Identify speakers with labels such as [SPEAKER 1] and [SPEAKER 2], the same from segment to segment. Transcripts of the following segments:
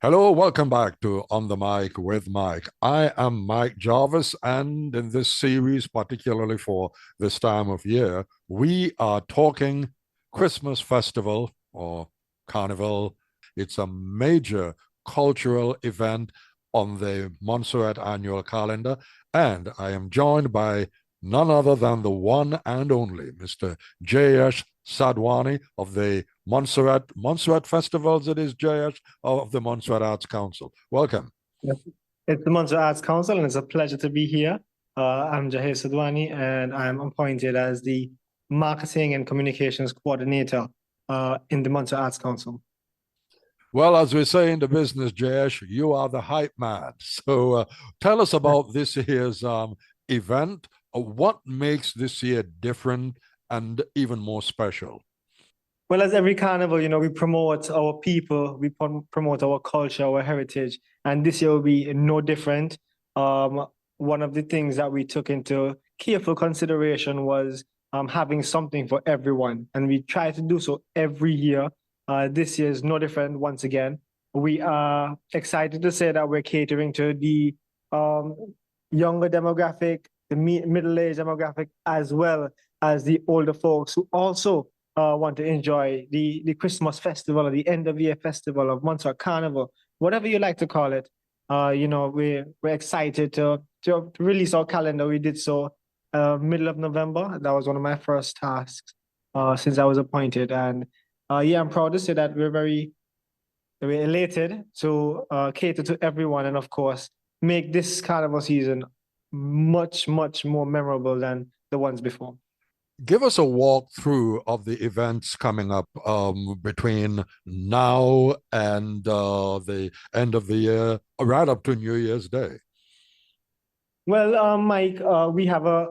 [SPEAKER 1] Hello, welcome back to On the Mic with Mike. I am Mike Jarvis, and in this series, particularly for this time of year, we are talking Christmas festival or carnival. It's a major cultural event on the Montserrat annual calendar, and I am joined by none other than the one and only Mr. Jayesh Sadhwani of the Montserrat Festivals. It is Jayesh of the Montserrat Arts Council. Welcome.
[SPEAKER 2] Yes. It's the Montserrat Arts Council, and it's a pleasure to be here. I'm Jayesh Sadhwani, and I'm appointed as the Marketing and Communications Coordinator in the Montserrat Arts Council.
[SPEAKER 1] Well, as we say in the business, Jayesh, you are the hype man. So tell us about this year's event. What makes this year different and even more special?
[SPEAKER 2] Well, as every carnival, we promote our people, we promote our culture, our heritage, and this year will be no different. One of the things that we took into careful consideration was having something for everyone, and we try to do so every year. This year is no different. Once again, we are excited to say that we're catering to the um, younger demographic, the middle-aged demographic, as well as the older folks who also want to enjoy the Christmas festival or the end of year festival of Montserrat Carnival, whatever you like to call it. We're excited to release our calendar. We did so middle of November. That was one of my first tasks since I was appointed, and yeah, I'm proud to say that we're elated to cater to everyone, and of course make this carnival season much more memorable than the ones before.
[SPEAKER 1] Give us a walkthrough of the events coming up between now and the end of the year, right up to New Year's Day.
[SPEAKER 2] Well, Mike, we have a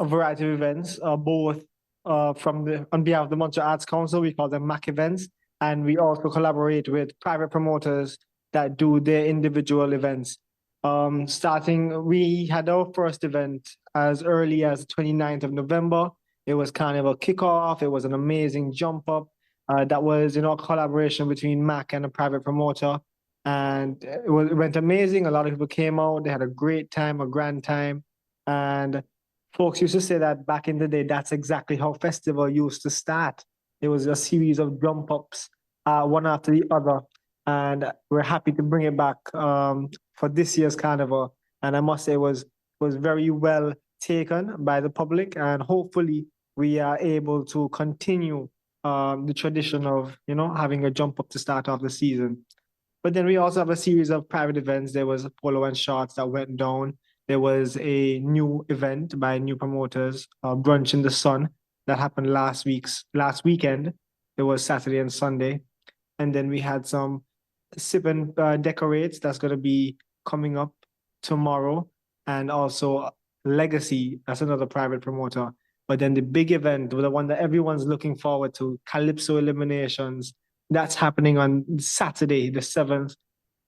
[SPEAKER 2] variety of events, both on behalf of the Montreal Arts Council. We call them MAC events, and we also collaborate with private promoters that do their individual events. We had our first event as early as the 29th of November. It was Carnival Kickoff. It was an amazing jump up. That was a collaboration between MAC and a private promoter. And it went amazing. A lot of people came out. They had a great time, a grand time. And folks used to say that back in the day, that's exactly how festival used to start. It was a series of jump ups, one after the other. And we're happy to bring it back for this year's carnival. And I must say, it was very well taken by the public, and hopefully we are able to continue the tradition of having a jump up to start off the season. But then we also have a series of private events. There was a polo and shots that went down. There was a new event by new promoters, Brunch in the Sun, that happened last weekend. It was Saturday and Sunday. And then we had some Sip and Decorates that's going to be coming up tomorrow. And also Legacy, that's another private promoter. But then the big event, the one that everyone's looking forward to, Calypso Eliminations, that's happening on Saturday, the 7th.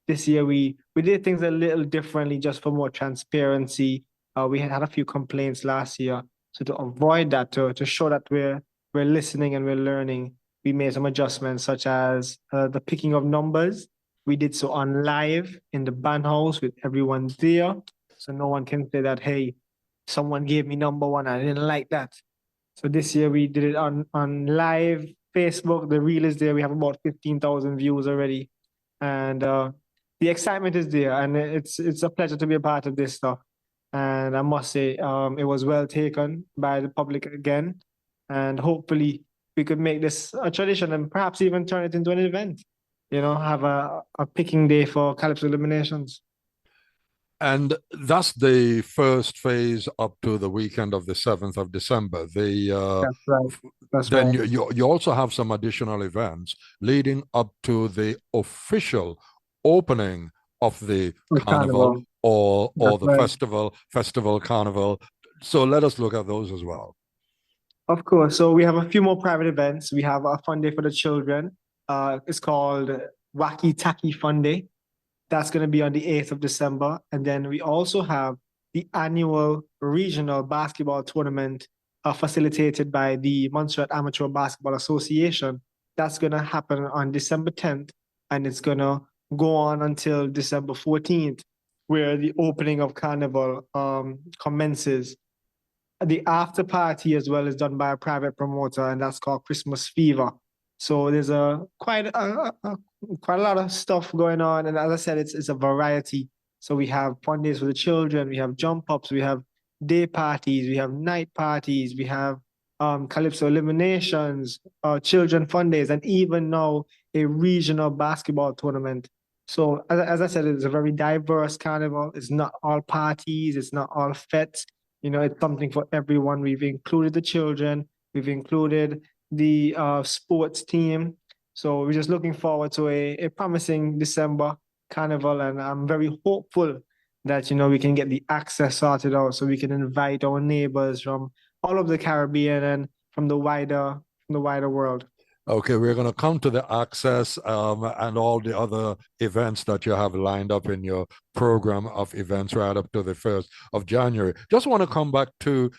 [SPEAKER 2] This year, we did things a little differently just for more transparency. We had a few complaints last year. So to avoid that, to show that we're listening and we're learning, we made some adjustments, such as the picking of numbers. We did so on live in the band house with everyone there. So no one can say that, hey, someone gave me number one, I didn't like that. So this year we did it on live Facebook. The reel is there. We have about 15,000 views already. And the excitement is there. And it's a pleasure to be a part of this stuff. And I must say, it was well taken by the public again. And hopefully we could make this a tradition and perhaps even turn it into an event. Have a picking day for Calypso Eliminations.
[SPEAKER 1] And that's the first phase up to the weekend of the 7th of December.
[SPEAKER 2] That's right. That's
[SPEAKER 1] Then
[SPEAKER 2] right.
[SPEAKER 1] you also have some additional events leading up to the official opening of the
[SPEAKER 2] With
[SPEAKER 1] carnival
[SPEAKER 2] Carnival.
[SPEAKER 1] or
[SPEAKER 2] That's
[SPEAKER 1] the
[SPEAKER 2] right.
[SPEAKER 1] festival carnival. So let us look at those as well.
[SPEAKER 2] Of course. So we have a few more private events. We have a fun day for the children. It's called Wacky Tacky Fun Day. That's going to be on the 8th of December. And then we also have the annual regional basketball tournament facilitated by the Montserrat Amateur Basketball Association. That's going to happen on December 10th. And it's going to go on until December 14th, where the opening of Carnival commences. The after party as well is done by a private promoter, and that's called Christmas Fever. So there's quite a lot of stuff going on, and as I said, it's a variety. So we have fun days for the children, we have jump ups, we have day parties, we have night parties, we have calypso eliminations, children fun days, and even now a regional basketball tournament. So as I said, it's a very diverse carnival. It's not all parties, it's not all fetes. You know, it's something for everyone. We've included the children, we've included the sports team. So we're just looking forward to a promising December carnival, and I'm very hopeful that we can get the access sorted out so we can invite our neighbors from all over the Caribbean and from the wider world.
[SPEAKER 1] Okay, we're going to come to the access and all the other events that you have lined up in your program of events right up to the 1st of January. Just want to come back to,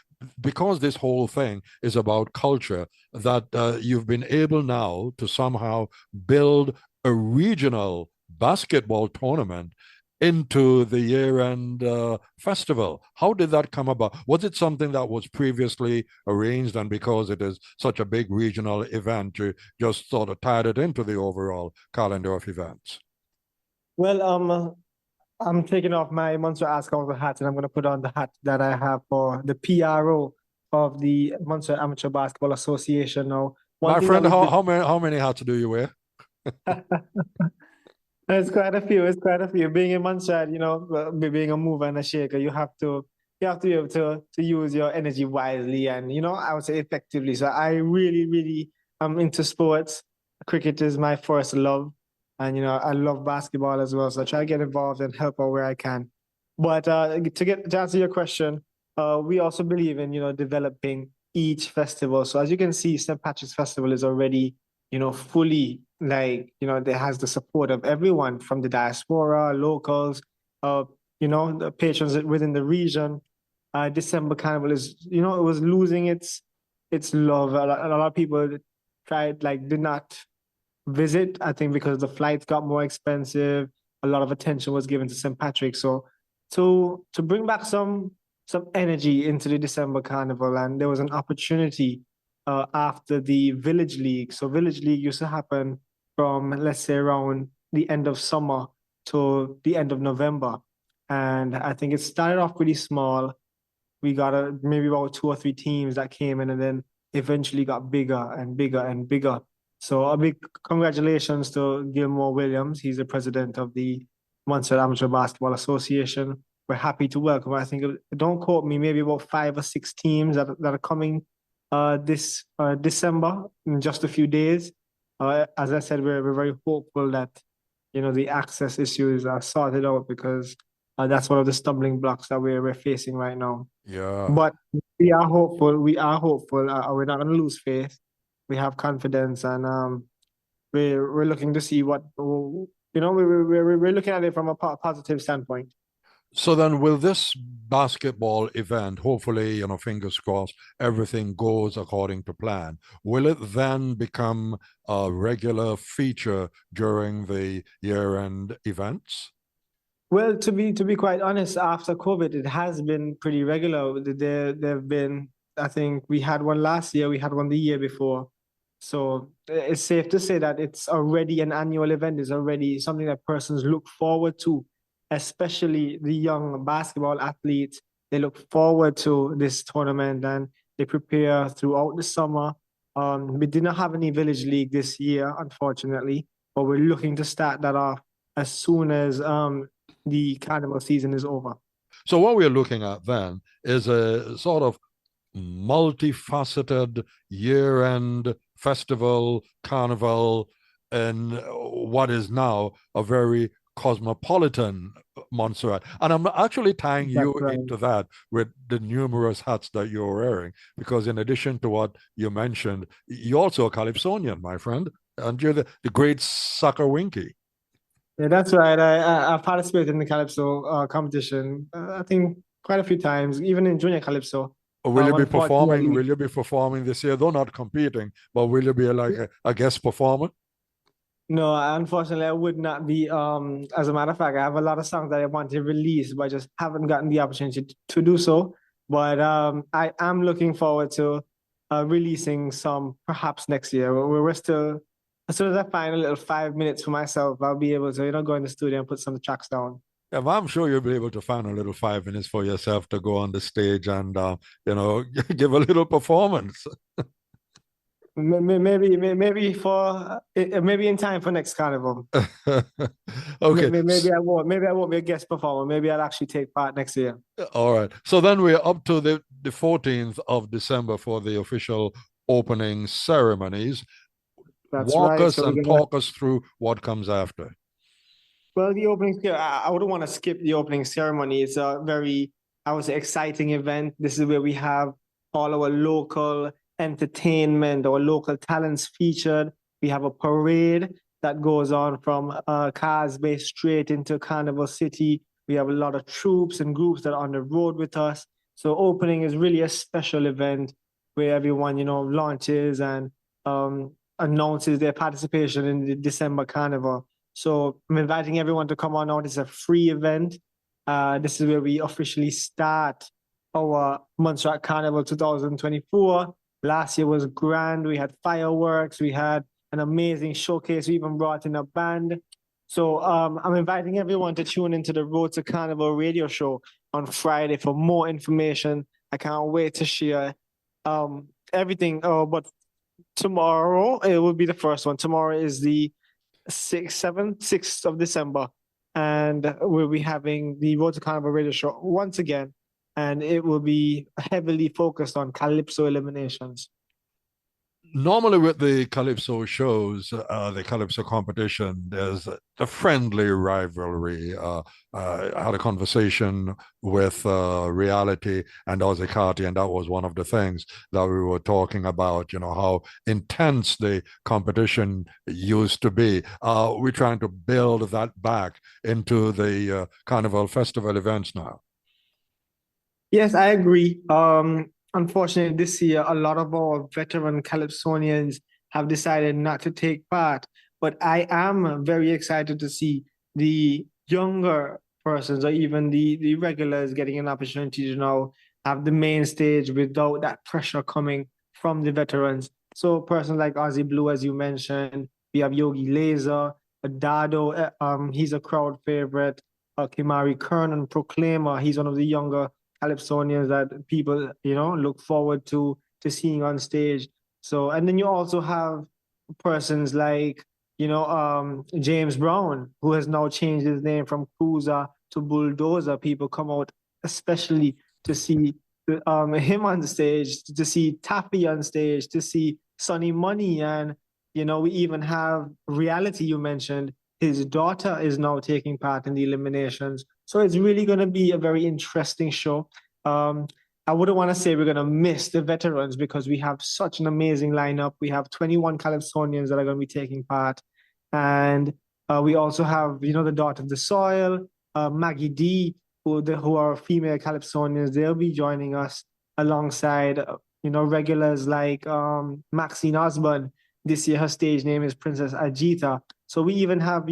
[SPEAKER 1] because this whole thing is about culture, that you've been able now to somehow build a regional basketball tournament into the year-end festival. How did that come about? Was it something that was previously arranged, and because it is such a big regional event, you just sort of tied it into the overall calendar of events?
[SPEAKER 2] Well, I'm taking off my Montserrat Arts Council hat, and I'm going to put on the hat that I have for the PRO of the Montserrat Amateur Basketball Association. Now, one
[SPEAKER 1] My
[SPEAKER 2] thing that
[SPEAKER 1] friend,
[SPEAKER 2] we did.
[SPEAKER 1] how many hats do you wear?
[SPEAKER 2] It's quite a few. It's quite a few. Being in Montserrat, being a mover and a shaker, you have to be able to use your energy wisely and I would say effectively. So I really, really am into sports. Cricket is my first love, and I love basketball as well. So I try to get involved and help out where I can. But to answer your question, we also believe in developing each festival. So as you can see, St. Patrick's Festival is already fully, like, there has the support of everyone from the diaspora, locals, uh, the patrons within the region. December Carnival it was losing its love. A lot of people did not visit, I think, because the flights got more expensive. A lot of attention was given to St. Patrick. So to bring back some energy into the December Carnival, and there was an opportunity after the Village League. So Village League used to happen from, let's say, around the end of summer to the end of November. And I think it started off pretty small. We got maybe about two or three teams that came in, and then eventually got bigger and bigger and bigger. So a big congratulations to Gilmore Williams. He's the president of the Montserrat Amateur Basketball Association. We're happy to welcome, I think, don't quote me, maybe about 5 or 6 teams that are coming this December in just a few days. As I said, we're very hopeful that the access issues are sorted out, because that's one of the stumbling blocks that we're facing right now.
[SPEAKER 1] Yeah.
[SPEAKER 2] But we are hopeful. We are hopeful. We're not going to lose faith. We have confidence, and we're looking to see what we're looking at it from a positive standpoint.
[SPEAKER 1] So then, will this basketball event, hopefully, fingers crossed, everything goes according to plan, will it then become a regular feature during the year-end events?
[SPEAKER 2] Well, to be quite honest, after COVID, it has been pretty regular. There've been, I think we had one last year, we had one the year before. So it's safe to say that it's already an annual event, it's already something that persons look forward to, especially the young basketball athletes. They look forward to this tournament, and they prepare throughout the summer. We did not have any village league this year, unfortunately, but we're looking to start that off as soon as the carnival season is over.
[SPEAKER 1] So what we're looking at then is a sort of multifaceted year-end festival, carnival, in what is now a very cosmopolitan Montserrat. And I'm actually tying
[SPEAKER 2] That's
[SPEAKER 1] you
[SPEAKER 2] right.
[SPEAKER 1] into that with the numerous hats that you're wearing, because in addition to what you mentioned, you're also a Calypsonian, my friend, and you're the great Sucker Winky.
[SPEAKER 2] Yeah, that's right. I participated in the Calypso competition, I think quite a few times, even in Junior Calypso.
[SPEAKER 1] Will you be performing?
[SPEAKER 2] Unfortunately,
[SPEAKER 1] Will you be performing this year? Though not competing, but will you be like a guest performer?
[SPEAKER 2] No, unfortunately, I would not be. As a matter of fact, I have a lot of songs that I want to release, but I just haven't gotten the opportunity to do so. But I am looking forward to releasing some perhaps next year. We're still, as soon as I find a little 5 minutes for myself, I'll be able to, go in the studio and put some tracks down.
[SPEAKER 1] Yeah, well, I'm sure you'll be able to find a little 5 minutes for yourself to go on the stage and give a little performance.
[SPEAKER 2] Maybe in time for next carnival.
[SPEAKER 1] Okay.
[SPEAKER 2] Maybe I won't be a guest performer. Maybe I'll actually take part next year.
[SPEAKER 1] All right. So then we're up to the 14th of December for the official opening ceremonies.
[SPEAKER 2] That's
[SPEAKER 1] Walk
[SPEAKER 2] right.
[SPEAKER 1] us
[SPEAKER 2] So we're
[SPEAKER 1] and
[SPEAKER 2] gonna
[SPEAKER 1] talk us through what comes after.
[SPEAKER 2] Well, the opening, I wouldn't want to skip the opening ceremony. It's a very, I would say, exciting event. This is where we have all our local entertainment, our local talents featured. We have a parade that goes on from Causeway straight into Carnival City. We have a lot of troops and groups that are on the road with us. So opening is really a special event where everyone, launches and announces their participation in the December Carnival. So I'm inviting everyone to come on out. It's a free event. This is where we officially start our Montserrat Carnival 2024. Last year was grand. We had fireworks. We had an amazing showcase. We even brought in a band. So I'm inviting everyone to tune into the Road to Carnival radio show on Friday for more information. I can't wait to share everything. Oh, but tomorrow it will be the first one. Tomorrow is the 6th of December, and we'll be having the Road to Carnival radio show once again, and it will be heavily focused on Calypso eliminations.
[SPEAKER 1] Normally with the Calypso shows, the Calypso competition, there's a friendly rivalry. I had a conversation with Reality and Ozzy, and that was one of the things that we were talking about, how intense the competition used to be. We're trying to build that back into the Carnival Festival events now.
[SPEAKER 2] Yes, I agree. Unfortunately, this year, a lot of our veteran Calypsonians have decided not to take part. But I am very excited to see the younger persons or even the regulars getting an opportunity to now have the main stage without that pressure coming from the veterans. So persons like Ozzy Blue, as you mentioned, we have Yogi Laser, Dado, he's a crowd favorite. Kimari Kernan, Proclaimer, he's one of the younger Calypsonians that people, look forward to seeing on stage. So, and then you also have persons like, James Brown, who has now changed his name from Cruiser to Bulldozer. People come out especially to see him on the stage, to see Taffy on stage, to see Sonny Money, and we even have Reality. You mentioned his daughter is now taking part in the eliminations. So it's really going to be a very interesting show. Um, I wouldn't want to say we're going to miss the veterans because we have such an amazing lineup. We have 21 Calypsonians that are going to be taking part. And we also have, the Daughter of the Soil, Maggie D, who are female Calypsonians. They'll be joining us alongside, regulars like Maxine Osborne. This year, her stage name is Princess Ajita. So we even have,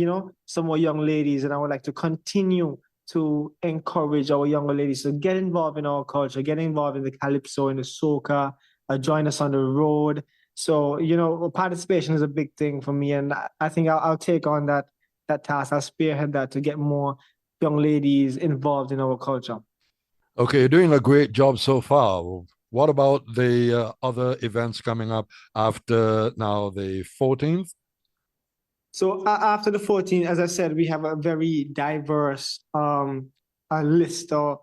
[SPEAKER 2] some more young ladies, and I would like to continue to encourage our younger ladies to get involved in our culture, get involved in the calypso, in the soca, join us on the road. So, participation is a big thing for me, and I think I'll take on that task. I'll spearhead that to get more young ladies involved in our culture.
[SPEAKER 1] Okay, you're doing a great job so far. What about the other events coming up after now the 14th?
[SPEAKER 2] So after the 14, as I said, we have a very diverse list of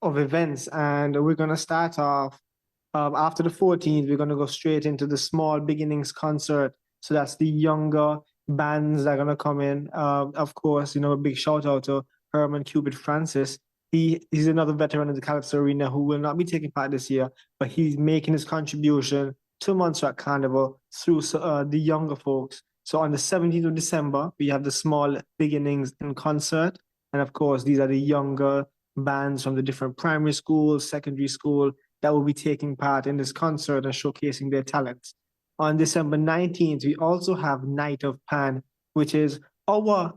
[SPEAKER 2] events, and we're going to start off after the 14th. We're going to go straight into the Small Beginnings concert. So that's the younger bands that are going to come in. Of course, a big shout out to Herman Cupid Francis. He's another veteran of the Calypso Arena who will not be taking part this year, but he's making his contribution to Montserrat Carnival through the younger folks. So on the 17th of December, we have the Small Beginnings in concert. And of course, these are the younger bands from the different primary schools, secondary school that will be taking part in this concert and showcasing their talents. On December 19th, we also have Night of Pan. which is our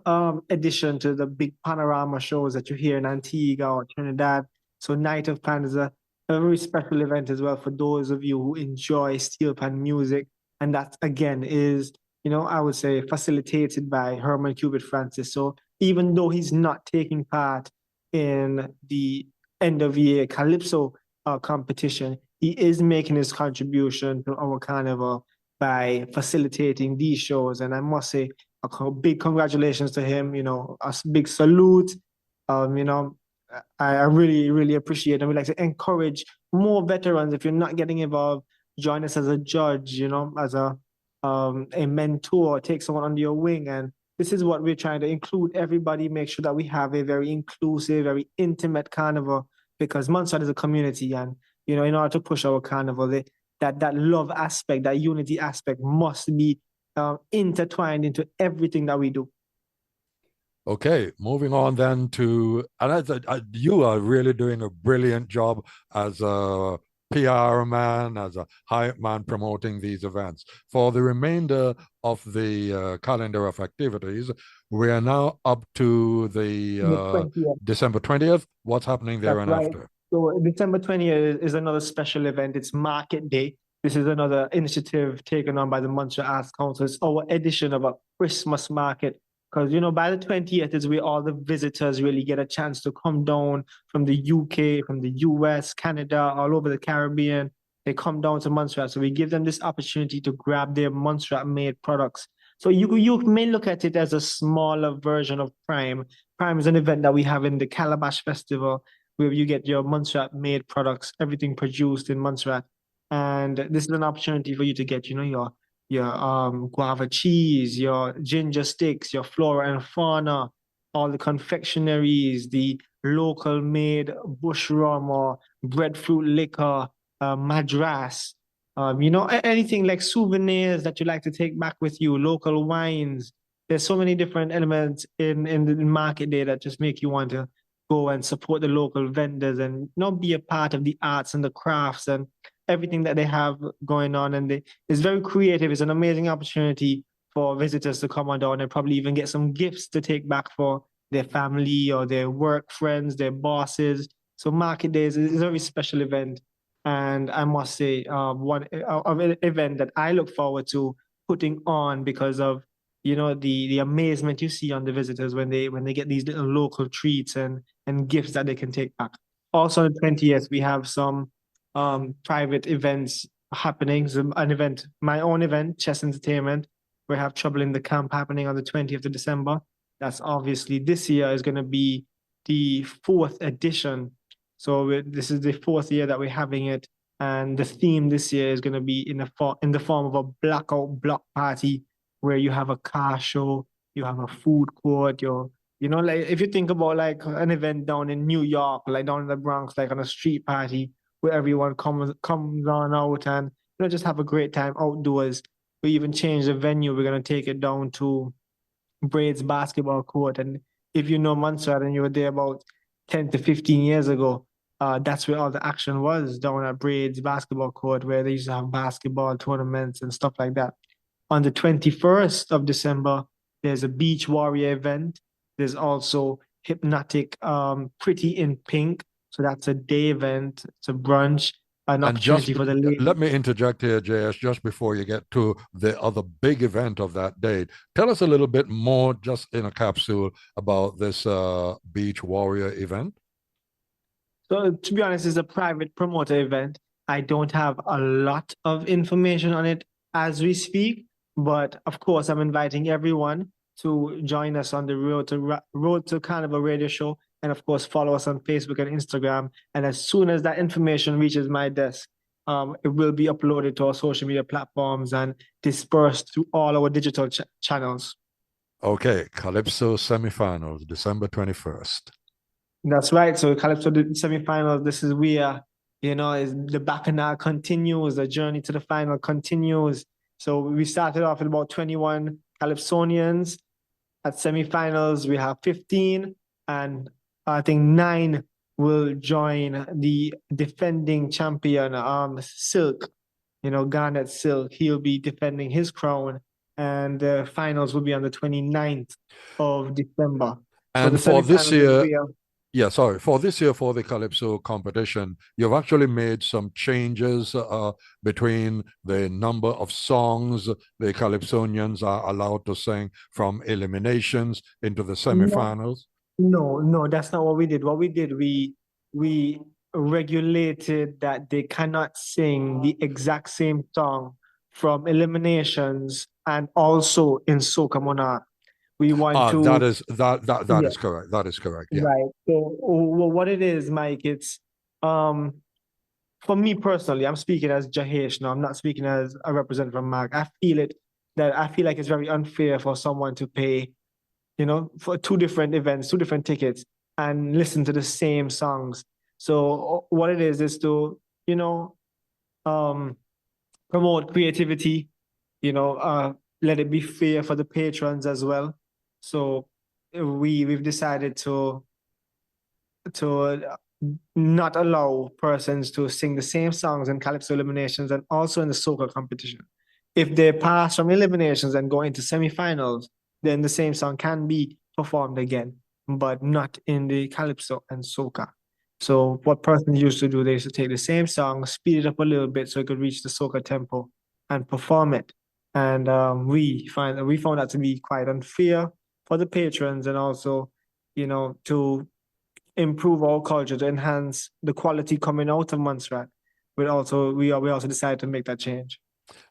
[SPEAKER 2] addition to the big panorama shows that you hear in Antigua or Trinidad. So Night of Pan is a very special event as well for those of you who enjoy steel pan music. And that again is, I would say facilitated by Herman Cubitt Francis. So even though he's not taking part in the end of year Calypso competition, he is making his contribution to our carnival by facilitating these shows. And I must say, a big congratulations to him, a big salute. Um, you know, I really, really appreciate it. And we like to encourage more veterans. If you're not getting involved, join us as a judge, as a mentor, take someone under your wing. And this is what we're trying to include everybody, make sure that we have a very inclusive, very intimate carnival, because Montserrat is a community. And, in order to push our carnival, that love aspect, that unity aspect must be intertwined into everything that we do.
[SPEAKER 1] Okay, moving on then to, and you are really doing a brilliant job as a PR man, as a hype man promoting these events. For the remainder of the calendar of activities, we are now up to the
[SPEAKER 2] The 20th.
[SPEAKER 1] December 20th. What's happening there
[SPEAKER 2] That's
[SPEAKER 1] and
[SPEAKER 2] right.
[SPEAKER 1] after?
[SPEAKER 2] So December 20th is another special event. It's Market Day. This is another initiative taken on by the Montserrat Arts Council. It's our edition of a Christmas market. Because, by the 20th is where all the visitors really get a chance to come down from the UK, from the US, Canada, all over the Caribbean. They come down to Montserrat. So we give them this opportunity to grab their Montserrat-made products. So you may look at it as a smaller version of Prime. Prime is an event that we have in the Calabash Festival where you get your Montserrat-made products, everything produced in Montserrat. And this is an opportunity for you to get, your guava cheese, your ginger sticks, your flora and fauna, all the confectionaries, the local made bush rum or breadfruit liquor, madras, anything like souvenirs that you like to take back with you, local wines. There's so many different elements in the market day that just make you want to go and support the local vendors and not be a part of the arts and the crafts and everything that they have going on. And it's very creative. It's an amazing opportunity for visitors to come on down and probably even get some gifts to take back for their family or their work friends, their bosses. So Market Days is a very special event. And I must say, one of an event that I look forward to putting on because of the amazement you see on the visitors when they get these little local treats and gifts that they can take back. Also on the 20th, we have some private events happening. So an event, my own event, Chess Entertainment. We have Trouble in the Camp happening on the 20th of December. That's obviously this year is going to be the fourth edition. So this is the fourth year that we're having it. And the theme this year is going to be in the form of a blackout block party where you have a car show, you have a food court, like if you think about like an event down in New York, like down in the Bronx, like on a street party where everyone comes on out and just have a great time outdoors. We even change the venue. We're gonna take it down to Braid's basketball court. And if you know Montserrat and you were there about 10 to 15 years ago, that's where all the action was down at Braid's basketball court, where they used to have basketball tournaments and stuff like that. On the 21st of December, there's a Beach Warrior event. There's also Hypnotic Pretty in Pink. So that's a day event, it's a brunch, an
[SPEAKER 1] And just
[SPEAKER 2] opportunity for the ladies.
[SPEAKER 1] let me interject here, JS, just before you get to the other big event of that date. Tell us a little bit more, just in a capsule, about this Beach Warrior event.
[SPEAKER 2] So to be honest, it's a private promoter event. I don't have a lot of information on it as we speak, but of course, I'm inviting everyone to join us on the Road to Carnival Radio Show, and of course, follow us on Facebook and Instagram. And as soon as that information reaches my desk, it will be uploaded to our social media platforms and dispersed through all our digital channels.
[SPEAKER 1] Okay, Calypso semifinals, December 21st.
[SPEAKER 2] That's right. So Calypso the semifinals. This is where is the bacchanal continues. The journey to the final continues. So we started off with about 21 Calypsonians. At semifinals, we have 15, and I think 9 will join the defending champion, Silk. Garnet Silk. He'll be defending his crown. and the finals will be on the 29th of December. So the
[SPEAKER 1] And for this
[SPEAKER 2] semifinals will
[SPEAKER 1] year,
[SPEAKER 2] be
[SPEAKER 1] yeah, sorry, for this year for the Calypso competition, you've actually made some changes between the number of songs the Calypsonians are allowed to sing from eliminations into the
[SPEAKER 2] no,
[SPEAKER 1] semifinals.
[SPEAKER 2] no, that's not what we did. What we did, we regulated that they cannot sing the exact same song from eliminations and also in Soca Monarch. We want
[SPEAKER 1] That
[SPEAKER 2] to,
[SPEAKER 1] is that
[SPEAKER 2] yeah,
[SPEAKER 1] is correct. That is correct. Yeah.
[SPEAKER 2] right. So what it is, Mike, it's um for me personally, I'm speaking as Jayesh now. I'm not speaking as a representative from Mark. I feel like it's very unfair for someone to pay, for two different events, two different tickets, and listen to the same songs. So what it is to, you know, um, promote creativity, let it be fair for the patrons as well. So we've decided to not allow persons to sing the same songs in Calypso eliminations and also in the soca competition. If they pass from eliminations and go into semifinals, then the same song can be performed again, but not in the Calypso and soca. So what persons used to do, they used to take the same song, speed it up a little bit so it could reach the soca tempo and perform it. And we found that to be quite unfair for the patrons and also, to improve our culture, to enhance the quality coming out of Montserrat. We also decided to make that change.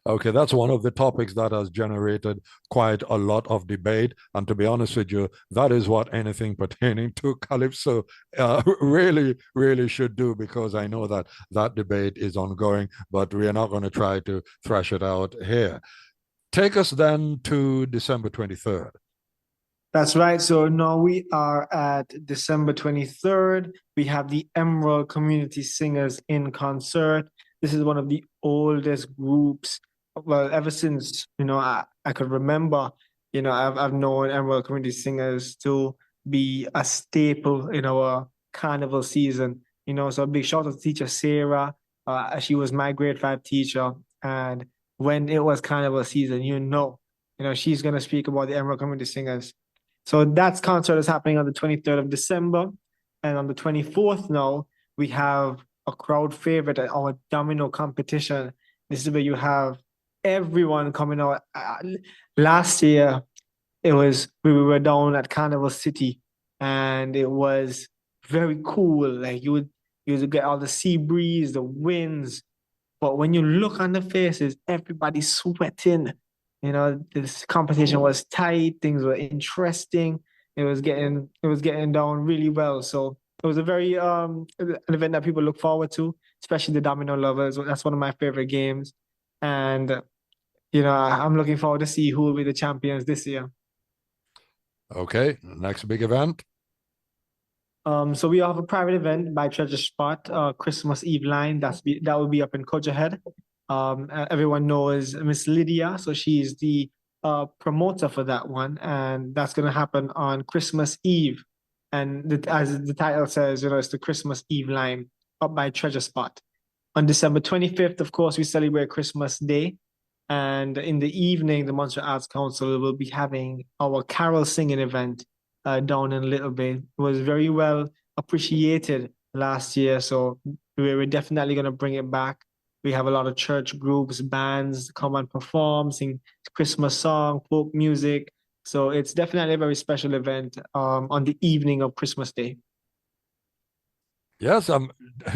[SPEAKER 1] Okay, that's one of the topics that has generated quite a lot of debate. And to be honest with you, that is what anything pertaining to Calypso really, really should do, because I know that that debate is ongoing, but we are not going to try to thrash it out here. Take us then to December 23rd.
[SPEAKER 2] That's right. So now we are at December 23rd. We have the Emerald Community Singers in concert. This is one of the oldest groups. Well, ever since, I could remember, I've known Emerald Community Singers to be a staple in our carnival season. So a big shout out to teacher Sarah. She was my grade 5 teacher. And when it was carnival season, she's going to speak about the Emerald Community Singers. So that concert is happening on the 23rd of December. And on the 24th now, we have a crowd favorite at our domino competition. This is where you have everyone coming out. Last year, we were down at Carnival City and it was very cool. Like you would get all the sea breeze, the winds, but when you look on the faces, everybody's sweating. This competition was tight, things were interesting. It was getting down really well. So it was a very an event that people look forward to, especially the domino lovers. That's one of my favorite games. And I'm looking forward to see who will be the champions this year.
[SPEAKER 1] Okay, next big event.
[SPEAKER 2] So we have a private event by Treasure Spot, Christmas Eve line. That will be up in Coach's. Everyone knows Miss Lydia, so she's the promoter for that one, and that's going to happen on Christmas Eve. And as the title says, it's the Christmas Eve line up by Treasure Spot. On December 25th, of course, we celebrate Christmas Day. And in the evening, the Montserrat Arts Council will be having our carol singing event down in Little Bay. It was very well appreciated last year, so we're definitely going to bring it back. We have a lot of church groups, bands come and perform, sing Christmas song, folk music. So it's definitely a very special event on the evening of Christmas Day.
[SPEAKER 1] Yes,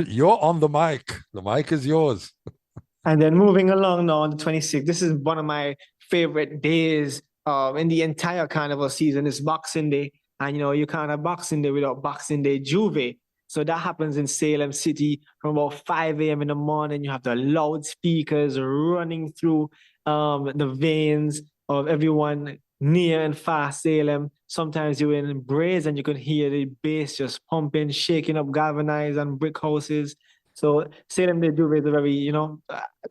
[SPEAKER 1] you're on the mic. The mic is yours.
[SPEAKER 2] And then moving along now on the 26th, this is one of my favorite days in the entire carnival season. It's Boxing Day. And you can't have Boxing Day without Boxing Day Juve. So that happens in Salem City from about 5 a.m. in the morning. You have the loudspeakers running through the veins of everyone near and far Salem. Sometimes you're in Braze and you can hear the bass just pumping, shaking up galvanized and brick houses. So Salem Day Duvet is a very,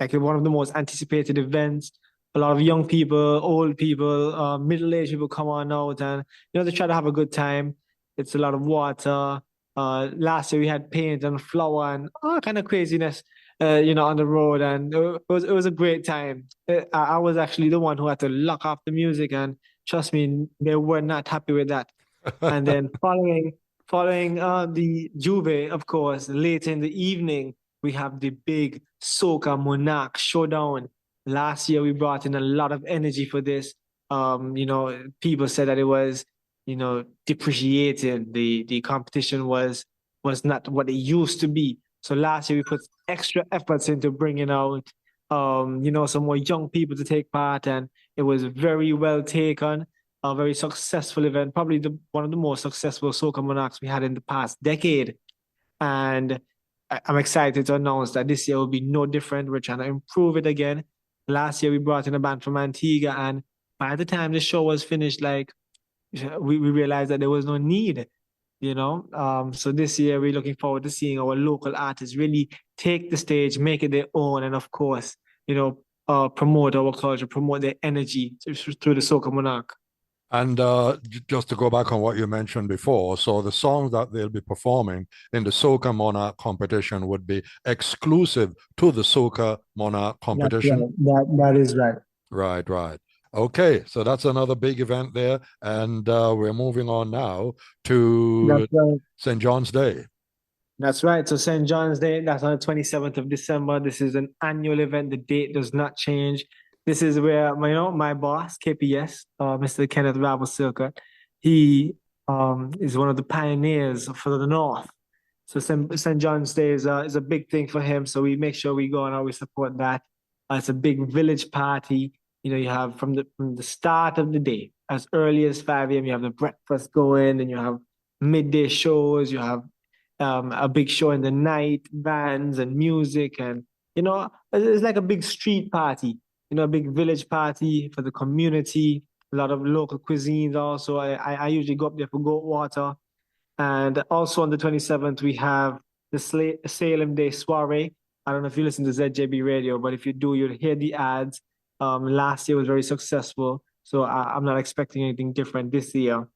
[SPEAKER 2] like one of the most anticipated events. A lot of young people, old people, middle-aged people come on out and, they try to have a good time. It's a lot of water. Last year we had paint and flour and all kind of craziness. on the road, and it was a great time. I was actually the one who had to lock off the music, and trust me, they were not happy with that. And then following the Juve, of course, later in the evening, we have the big Soca Monarch showdown. Last year we brought in a lot of energy for this. People said that it was, depreciated. The competition was not what it used to be. So last year we put extra efforts into bringing out some more young people to take part, and it was very well taken, a very successful event, probably one of the most successful Soca Monarchs we had in the past decade. And I'm excited to announce that this year will be no different. We're trying to improve it again. Last year we brought in a band from Antigua, and by the time the show was finished, like we realized that there was no need. So this year we're looking forward to seeing our local artists really take the stage, make it their own, and of course, promote our culture, promote their energy through the Soca Monarch.
[SPEAKER 1] And just to go back on what you mentioned before, so the songs that they'll be performing in the Soca Monarch competition would be exclusive to the Soca Monarch
[SPEAKER 2] That's
[SPEAKER 1] competition.
[SPEAKER 2] right. That is right.
[SPEAKER 1] Right, right. Okay, so that's another big event there. And we're moving on now
[SPEAKER 2] That's
[SPEAKER 1] to
[SPEAKER 2] right.
[SPEAKER 1] St. John's Day.
[SPEAKER 2] That's right. So St. John's Day, that's on the 27th of December. This is an annual event. The date does not change. This is where my boss, KPS, Mr. Kenneth Rabel, he is one of the pioneers for the North. So St. John's Day is a big thing for him. So we make sure we go and always support that. It's a big village party. You have from the start of the day, as early as 5 a.m., you have the breakfast going, and you have midday shows, you have a big show in the night, bands and music, and it's like a big street party, a big village party for the community. A lot of local cuisines also. I usually go up there for goat water, and also on the 27th we have the Salem Day Soiree. I don't know if you listen to ZJB Radio, but if you do, you'll hear the ads. Last year was very successful, so I'm not expecting anything different this year.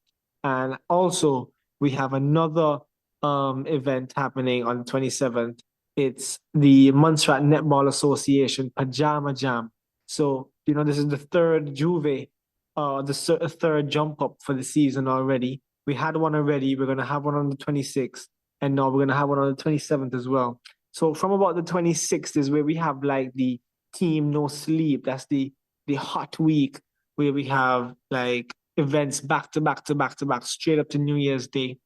[SPEAKER 2] And also, we have another event happening on the 27th. It's the Montserrat Netball Association Pajama Jam. So, this is the third Juve, the third jump up for the season already. We had one already. We're going to have one on the 26th. And now we're going to have one on the 27th as well. So from about the 26th is where we have like the Team No Sleep. That's the hot week where we have like events back to back to back to back, straight up to New Year's Day.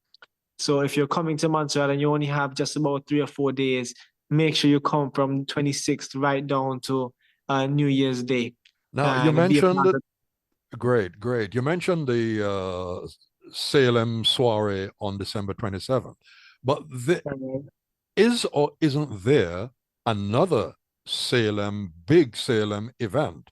[SPEAKER 2] So if you're coming to Montserrat and you only have just about 3 or 4 days, make sure you come from 26th right down to New Year's Day
[SPEAKER 1] Now, you
[SPEAKER 2] and be a
[SPEAKER 1] mentioned,
[SPEAKER 2] part of
[SPEAKER 1] great, great. You mentioned the Salem soiree on December 27th, but
[SPEAKER 2] it.
[SPEAKER 1] is or isn't there another big Salem event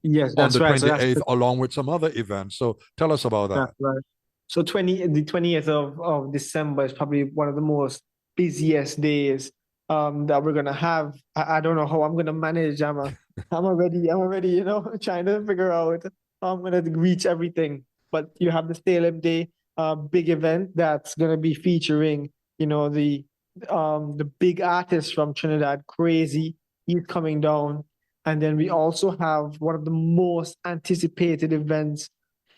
[SPEAKER 2] Yes,
[SPEAKER 1] on
[SPEAKER 2] that's
[SPEAKER 1] the
[SPEAKER 2] right. So that's
[SPEAKER 1] 28th, along with some other events? So tell us about
[SPEAKER 2] that's
[SPEAKER 1] that.
[SPEAKER 2] right. So the 20th of December is probably one of the most busiest days that we're gonna have. I don't know how I'm gonna manage. I'm already, trying to figure out how I'm gonna reach everything. But you have the Salem Day big event that's gonna be featuring, the big artists from Trinidad, Crazy. He's coming down. And then we also have one of the most anticipated events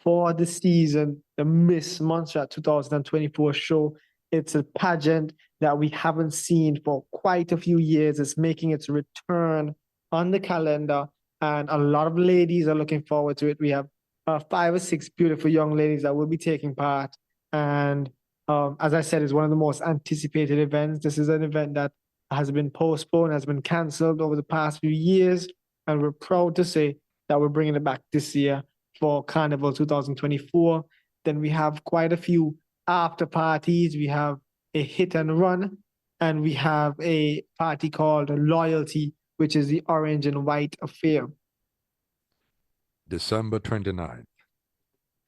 [SPEAKER 2] for the season, the Miss Montserrat 2024 show. It's a pageant that we haven't seen for quite a few years. It's making its return on the calendar, and a lot of ladies are looking forward to it. We have 5 or 6 beautiful young ladies that will be taking part. And as I said, it's one of the most anticipated events. This is an event that has been postponed, has been canceled over the past few years, and we're proud to say that we're bringing it back this year for Carnival 2024. Then we have quite a few after parties. We have a hit and run, and we have a party called Loyalty, which is the orange and white affair.
[SPEAKER 1] December 29th,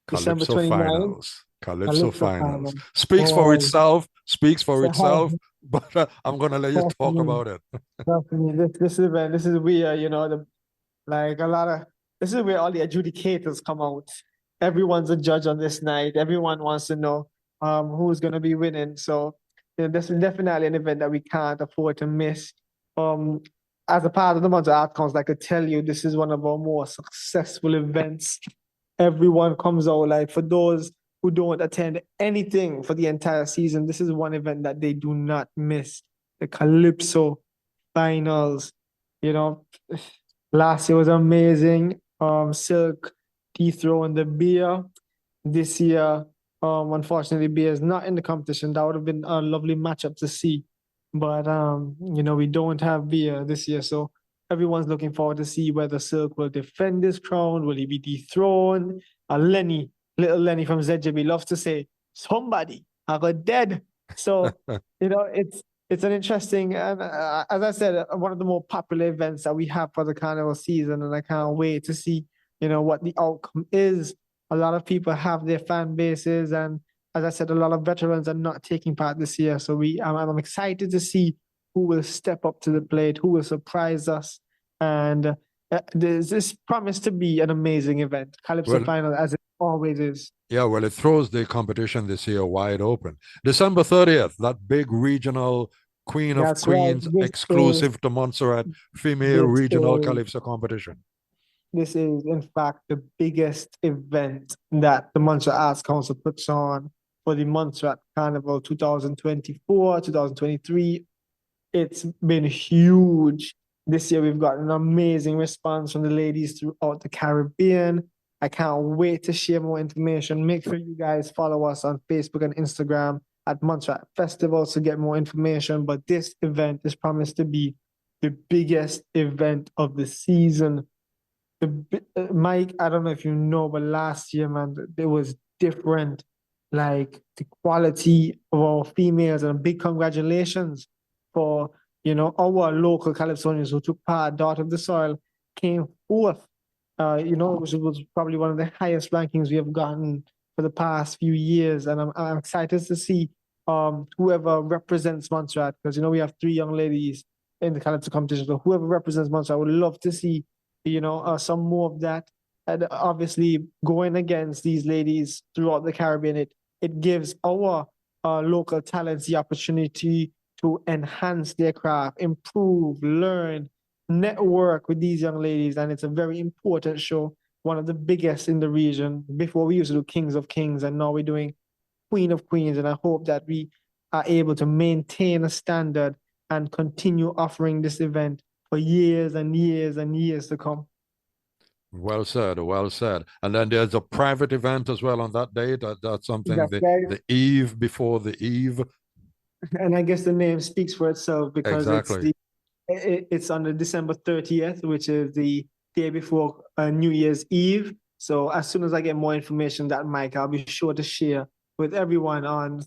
[SPEAKER 2] December
[SPEAKER 1] Calypso
[SPEAKER 2] 29th,
[SPEAKER 1] Finals. Calypso
[SPEAKER 2] Calypso
[SPEAKER 1] Finals.
[SPEAKER 2] Final.
[SPEAKER 1] Speaks for
[SPEAKER 2] Oh,
[SPEAKER 1] itself, speaks for
[SPEAKER 2] so
[SPEAKER 1] itself, but I'm going to let you
[SPEAKER 2] trust
[SPEAKER 1] talk
[SPEAKER 2] me,
[SPEAKER 1] about it.
[SPEAKER 2] trust me. This event, this is where, like a lot of, this is where all the adjudicators come out. Everyone's a judge on this night. Everyone wants to know who's going to be winning. So this is definitely an event that we can't afford to miss. Um, as a part of the Montserrat Arts Council, I could tell you this is one of our more successful events. Everyone comes out. Like for those who don't attend anything for the entire season, this is one event that they do not miss. The Calypso finals. You know, last year was amazing. Silk dethroned the beer. This year, unfortunately, beer is not in the competition. That would have been a lovely matchup to see. But we don't have beer this year, so everyone's looking forward to see whether Silk will defend his crown. Will he be dethroned? Lenny, little Lenny from ZJB loves to say, "Somebody I got dead." So it's an interesting and as I said, one of the more popular events that we have for the carnival season, and I can't wait to see what the outcome is. A lot of people have their fan bases, and as I said, a lot of veterans are not taking part this year. So I'm excited to see who will step up to the plate, who will surprise us, and there's this promised to be an amazing event, Calypso
[SPEAKER 1] Well,
[SPEAKER 2] Final, as it always is.
[SPEAKER 1] yeah, well, it throws the competition this year wide open. December 30th, that big regional Queen of
[SPEAKER 2] That's right.
[SPEAKER 1] Queens exclusive to Montserrat female
[SPEAKER 2] This
[SPEAKER 1] regional
[SPEAKER 2] is
[SPEAKER 1] calypso competition.
[SPEAKER 2] This is, in fact, the biggest event that the Montserrat Arts Council puts on for the Montserrat Carnival 2024, 2023. It's been huge. This year, we've got an amazing response from the ladies throughout the Caribbean. I can't wait to share more information. Make sure you guys follow us on Facebook and Instagram at Montserrat Festival to get more information. But this event is promised to be the biggest event of the season. Mike, I don't know if you know, but last year, man, it was different. Like the quality of our females, and a big congratulations for our local Calypsonians who took part. Daughter of the Soil came fourth. Which was probably one of the highest rankings we have gotten for the past few years, and I'm excited to see whoever represents Montserrat, because we have three young ladies in the Calypso competition. So whoever represents Montserrat, I would love to see some more of that. And obviously, going against these ladies throughout the Caribbean, it gives our local talents the opportunity to enhance their craft, improve, learn, network with these young ladies. And it's a very important show, one of the biggest in the region. Before we used to do Kings of Kings, and now we're doing Queen of Queens. And I hope that we are able to maintain a standard and continue offering this event for years and years and years to come.
[SPEAKER 1] Well said, well said. And then there's a private event as well on that day. That's something
[SPEAKER 2] That's right.
[SPEAKER 1] the eve before the eve.
[SPEAKER 2] And I guess the name speaks for itself because
[SPEAKER 1] Exactly.
[SPEAKER 2] it's on the December 30th, which is the day before New Year's Eve. So as soon as I get more information that Mike, I'll be sure to share with everyone on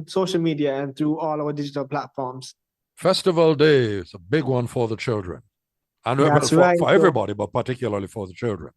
[SPEAKER 2] social media and through all our digital platforms.
[SPEAKER 1] Festival Day is a big one for the children. And well,
[SPEAKER 2] That's right.
[SPEAKER 1] for
[SPEAKER 2] So
[SPEAKER 1] everybody, but particularly for the children.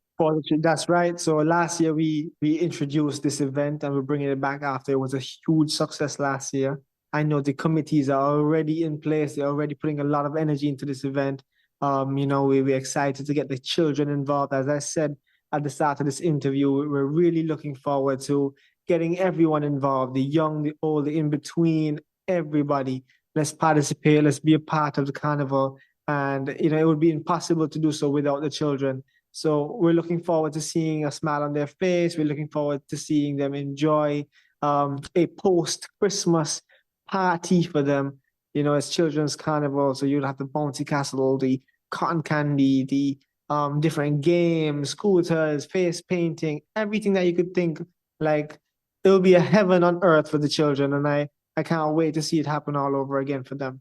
[SPEAKER 2] that's right. So last year we introduced this event and we're bringing it back after it was a huge success last year. I know the committees are already in place. They're already putting a lot of energy into this event. We're excited to get the children involved. As I said at the start of this interview, we're really looking forward to getting everyone involved, the young, the old, the in between, everybody. Let's participate. Let's be a part of the carnival. And it would be impossible to do so without the children. So we're looking forward to seeing a smile on their face. We're looking forward to seeing them enjoy a post-Christmas party for them. It's children's carnival, so you'll have the bouncy castle, the cotton candy, the different games, scooters, face painting, everything that you could think. Like it'll be a heaven on earth for the children, and I can't wait to see it happen all over again for them.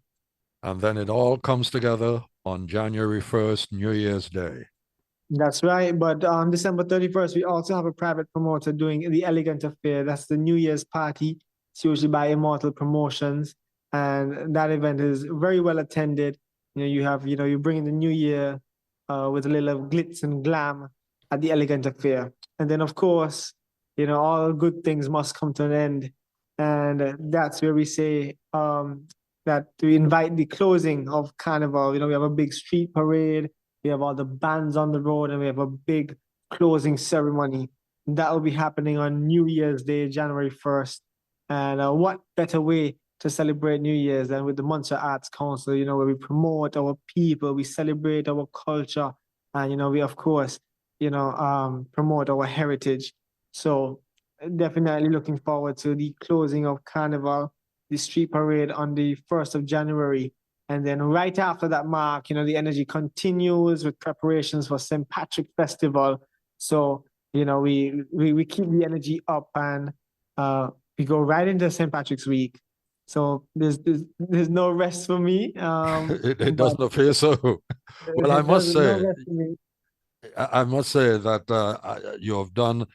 [SPEAKER 1] And then it all comes together on January 1st, New Year's Day.
[SPEAKER 2] That's right. But on December 31st, we also have a private promoter doing the Elegant Affair. That's the New Year's party. It's usually by Immortal Promotions. And that event is very well attended. You bring in the new year with a little glitz and glam at the Elegant Affair. And then, of course, all good things must come to an end. And that's where we say that we invite the closing of Carnival. We have a big street parade. We have all the bands on the road, and we have a big closing ceremony. That will be happening on New Year's Day, January 1st. And what better way to celebrate New Year's, and with the Montserrat Arts Council, where we promote our people, we celebrate our culture, and we of course, promote our heritage. So definitely looking forward to the closing of Carnival, the street parade on the 1st of January. And then right after that mark, the energy continues with preparations for St. Patrick Festival. So, we keep the energy up, and we go right into St. Patrick's Week. So there's no rest for me.
[SPEAKER 1] It
[SPEAKER 2] But
[SPEAKER 1] doesn't appear so. Well, I
[SPEAKER 2] there's
[SPEAKER 1] must
[SPEAKER 2] no
[SPEAKER 1] say,
[SPEAKER 2] rest for me.
[SPEAKER 1] I must say that you have done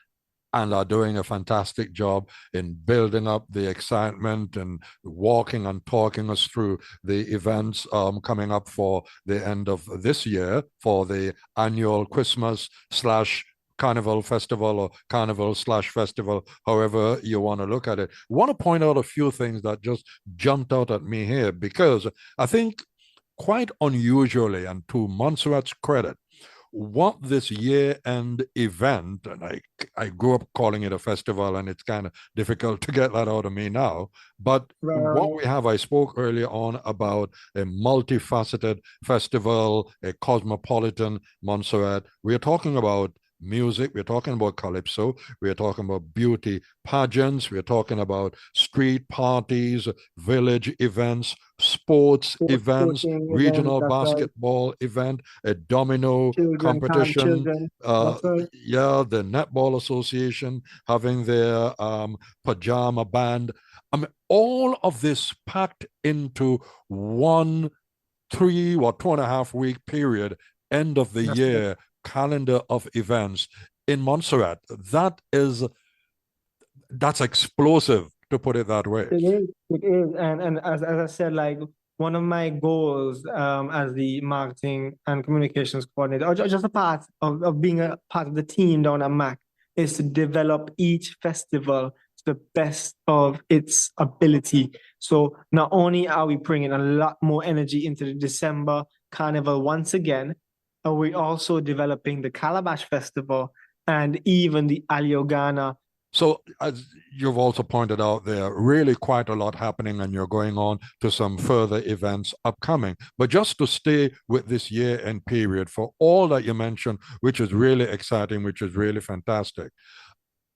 [SPEAKER 1] and are doing a fantastic job in building up the excitement and walking and talking us through the events coming up for the end of this year for the annual Christmas slash Carnival Festival or Carnival slash Festival, however you want to look at it. I want to point out a few things that just jumped out at me here because I think quite unusually, and to Montserrat's credit, what this year-end event, and I grew up calling it a festival, and it's kind of difficult to get that out of me now. But what
[SPEAKER 2] Right.
[SPEAKER 1] we have, I spoke earlier on about a multifaceted festival, a cosmopolitan Montserrat. We are talking about music, we're talking about calypso, we're talking about beauty pageants, we're talking about street parties, village events, sports events,
[SPEAKER 2] Sporting events,
[SPEAKER 1] regional
[SPEAKER 2] that's right.
[SPEAKER 1] basketball event, a domino
[SPEAKER 2] Children, camp
[SPEAKER 1] competition.
[SPEAKER 2] children, that's right.
[SPEAKER 1] Yeah, the Netball Association having their pajama band. I mean, all of this packed into one 2.5 week period, end of the
[SPEAKER 2] That's right.
[SPEAKER 1] year calendar of events in Montserrat. That's explosive, to put it that way.
[SPEAKER 2] It is. It is. And as I said, like one of my goals as the marketing and communications coordinator, or just a part of being a part of the team down at Mac, is to develop each festival to the best of its ability. So not only are we bringing a lot more energy into the December Carnival once again, are we also developing the Calabash Festival and even the Aliogana.
[SPEAKER 1] So, as you've also pointed out, there really quite a lot happening, and you're going on to some further events upcoming. But just to stay with this year end period, for all that you mentioned, which is really exciting, which is really fantastic,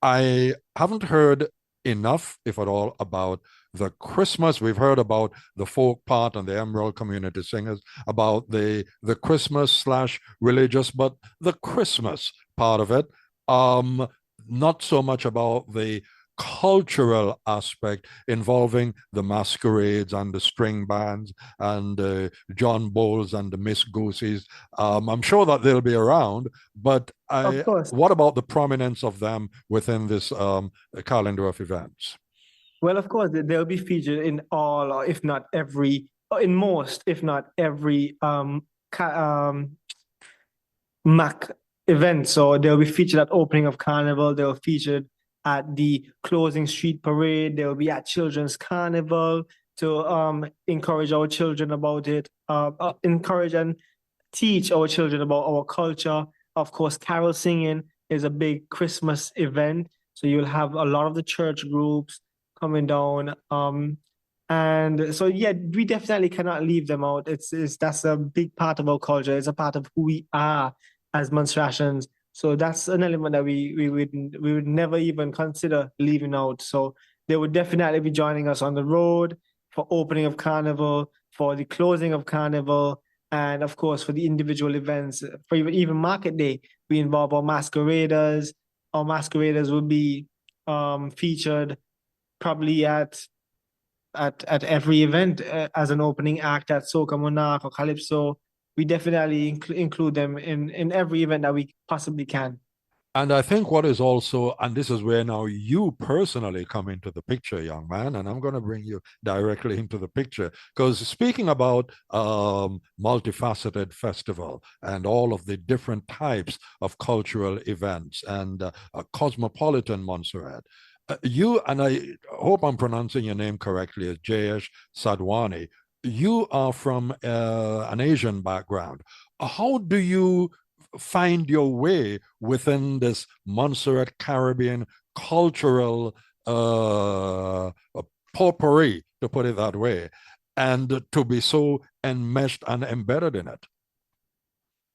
[SPEAKER 1] I haven't heard enough, if at all, about the Christmas. We've heard about the folk part and the Emerald Community Singers, about the Christmas slash religious, but the Christmas part of it. Um, Not so much about the cultural aspect involving the masquerades and the string bands and John Bowles and the Miss Goosies. I'm sure that they'll be around, but
[SPEAKER 2] Of course.
[SPEAKER 1] what about the prominence of them within this calendar of events?
[SPEAKER 2] Well, of course, they'll be featured in all, or if not every, or in most, if not every, Mac event. So they'll be featured at opening of Carnival. They'll be featured at the closing street parade. They'll be at Children's Carnival to encourage our children about it, encourage and teach our children about our culture. Of course, carol singing is a big Christmas event. So you'll have a lot of the church groups coming down. And so yeah, we definitely cannot leave them out. It's that's a big part of our culture. It's a part of who we are as Montserratians. So that's an element that we would never even consider leaving out. So they would definitely be joining us on the road for opening of Carnival, for the closing of Carnival, and of course for the individual events. For even Market Day, we involve our masqueraders. Our masqueraders will be featured probably at every event as an opening act at Soca Monarch or Calypso. We definitely include them in every event that we possibly can.
[SPEAKER 1] And I think what is also, and this is where now you personally come into the picture, young man, and I'm going to bring you directly into the picture. Because speaking about multifaceted festival and all of the different types of cultural events and a cosmopolitan Montserrat, you, and I hope I'm pronouncing your name correctly, is Jayesh Sadhwani. You are from an Asian background. How do you find your way within this Montserrat Caribbean cultural potpourri to put it that way, and to be so enmeshed and embedded in it?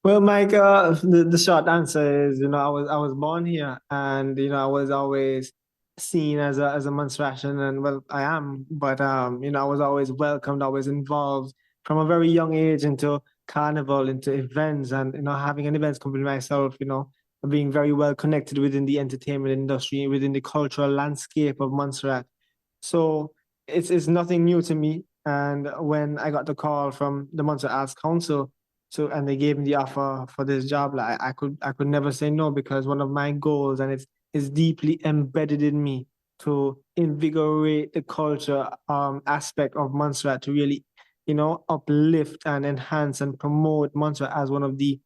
[SPEAKER 2] Well, Mike, the short answer is, I was born here, and I was always seen as a Montserratian, and well, I am, but I was always welcomed, always involved from a very young age into carnival, into events, and having an events company myself, being very well connected within the entertainment industry, within the cultural landscape of Montserrat. So it's nothing new to me. And when I got the call from the Montserrat Arts Council, and they gave me the offer for this job, like I could never say no, because one of my goals, and it's deeply embedded in me, to invigorate the culture aspect of Montserrat, to really uplift and enhance and promote Montserrat as one of the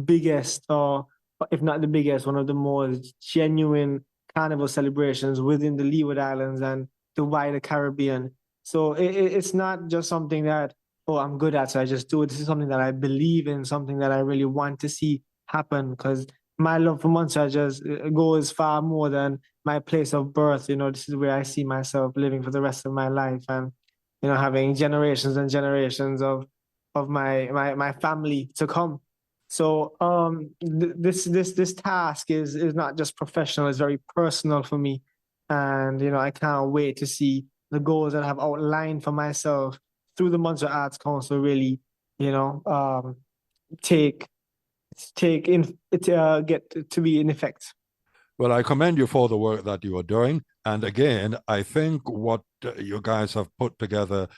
[SPEAKER 2] biggest, or if not the biggest, one of the most genuine carnival celebrations within the Leeward Islands and the wider Caribbean. So it's not just something that, oh, I'm good at, so I just do it. This is something that I believe in, something that I really want to see happen, because my love for Montserrat just goes far more than my place of birth. This is where I see myself living for the rest of my life, and having generations and generations of my family to come. So this task is not just professional; it's very personal for me, and I can't wait to see the goals that I have outlined for myself through the Montserrat Arts Council really, take take in it get to be in effect.
[SPEAKER 1] Well, I commend you for the work that you are doing. And again, I think what you guys have put together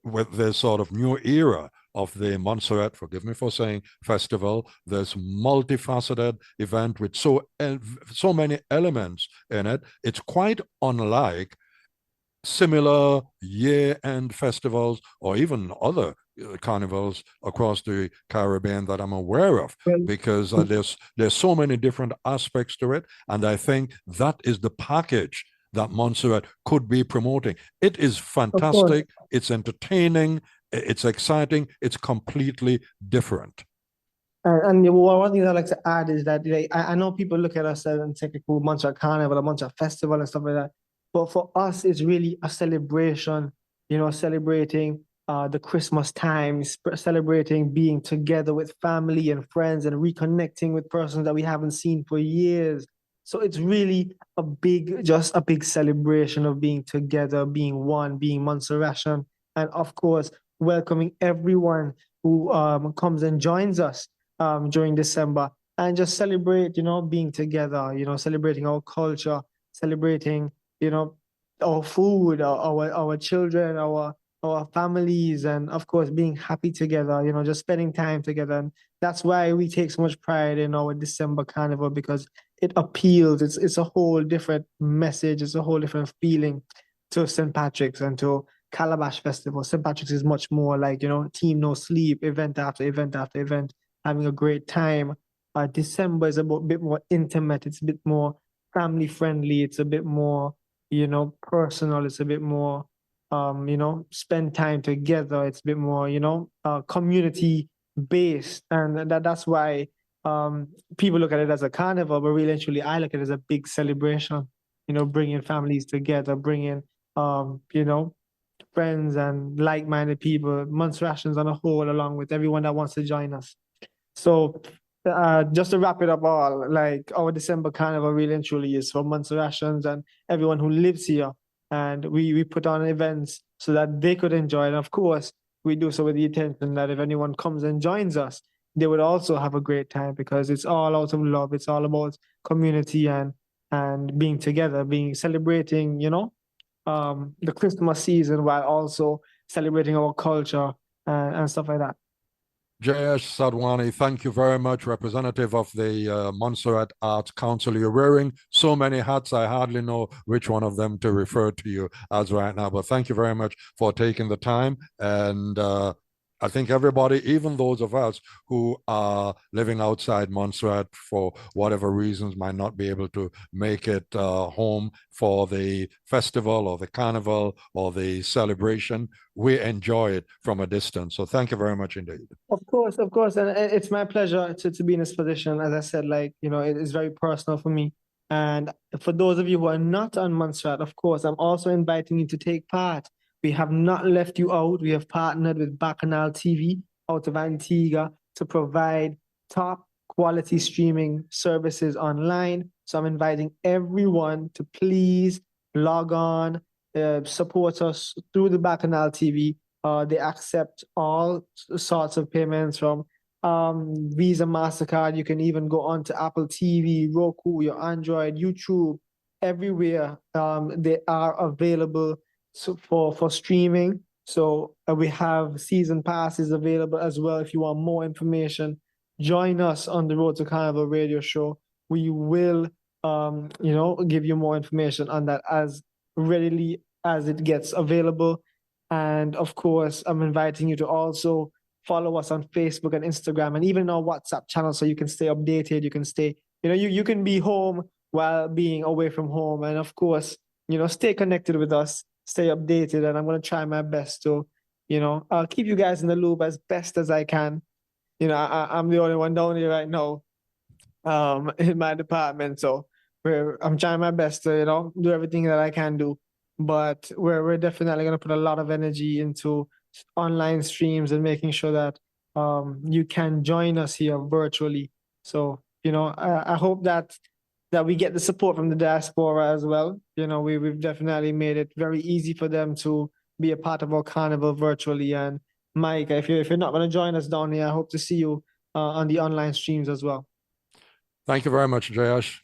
[SPEAKER 1] with this sort of new era of the Montserrat, forgive me for saying, festival, this multifaceted event with so many elements in it. It's quite unlike similar year-end festivals or even other carnivals across the Caribbean that I'm aware of,
[SPEAKER 2] Well,
[SPEAKER 1] because there's so many different aspects to it, and I think that is the package that Montserrat could be promoting. It is
[SPEAKER 2] of course.
[SPEAKER 1] fantastic, it's entertaining, it's exciting, it's completely different.
[SPEAKER 2] And one thing I like to add is that, I know people look at us and think, cool, Montserrat Carnival, a Montserrat Festival and stuff like that. But for us, it's really a celebration, celebrating the Christmas time, celebrating being together with family and friends and reconnecting with persons that we haven't seen for years. So it's really just a big celebration of being together, being one, being Montserratian, and of course, welcoming everyone who comes and joins us during December, and just celebrate, being together, celebrating our culture, celebrating, you know, our food, our children, our families, and of course being happy together, just spending time together. And that's why we take so much pride in our December carnival, because it appeals. It's a whole different message, it's a whole different feeling to St. Patrick's and to Calabash Festival. St. Patrick's is much more like, team no sleep, event after event after event, having a great time. December is a bit more intimate. It's a bit more family friendly. It's a bit more, personal. It's a bit more, spend time together. It's a bit more, community based, and that's why people look at it as a carnival, but really, actually, I look at it as a big celebration. Bringing families together, bringing, friends and like-minded people, Montserratians on a whole, along with everyone that wants to join us. So, just to wrap it up all, like our December Carnival really and truly is for Montserratians and everyone who lives here. And we put on events so that they could enjoy it. And of course, we do so with the intention that if anyone comes and joins us, they would also have a great time, because it's all out of love. It's all about community and being together, being celebrating, the Christmas season, while also celebrating our culture and stuff like that.
[SPEAKER 1] Jayesh Sadhwani, thank you very much, representative of the Montserrat Arts Council. You're wearing so many hats, I hardly know which one of them to refer to you as right now. But thank you very much for taking the time. And I think everybody, even those of us who are living outside Montserrat for whatever reasons, might not be able to make it home for the festival or the carnival or the celebration, we enjoy it from a distance. So thank you very much indeed.
[SPEAKER 2] Of course, and it's my pleasure to be in this position. As I said, like, it is very personal for me. And for those of you who are not on Montserrat, of course, I'm also inviting you to take part. We have not left you out. We have partnered with Bacchanal TV out of Antigua to provide top quality streaming services online. So I'm inviting everyone to please log on, support us through the Bacchanal TV. They accept all sorts of payments from Visa, MasterCard. You can even go on to Apple TV, Roku, your Android, YouTube, everywhere. They are available for streaming. So we have season passes available as well. If you want more information, join us on the Road to Carnival radio show. We will, give you more information on that as readily as it gets available. And of course, I'm inviting you to also follow us on Facebook and Instagram and even our WhatsApp channel so you can stay updated. You can stay, you can be home while being away from home. And of course, stay connected with us, stay updated. And I'm going to try my best to, I'll keep you guys in the loop as best as I can. I'm the only one down here right now in my department. So I'm trying my best to, do everything that I can do. But we're definitely going to put a lot of energy into online streams and making sure that you can join us here virtually. So, I hope that we get the support from the diaspora as well. We've definitely made it very easy for them to be a part of our carnival virtually. And Mike, if you're not going to join us down here, I hope to see you on the online streams as well.
[SPEAKER 1] Thank you very much, Jayesh.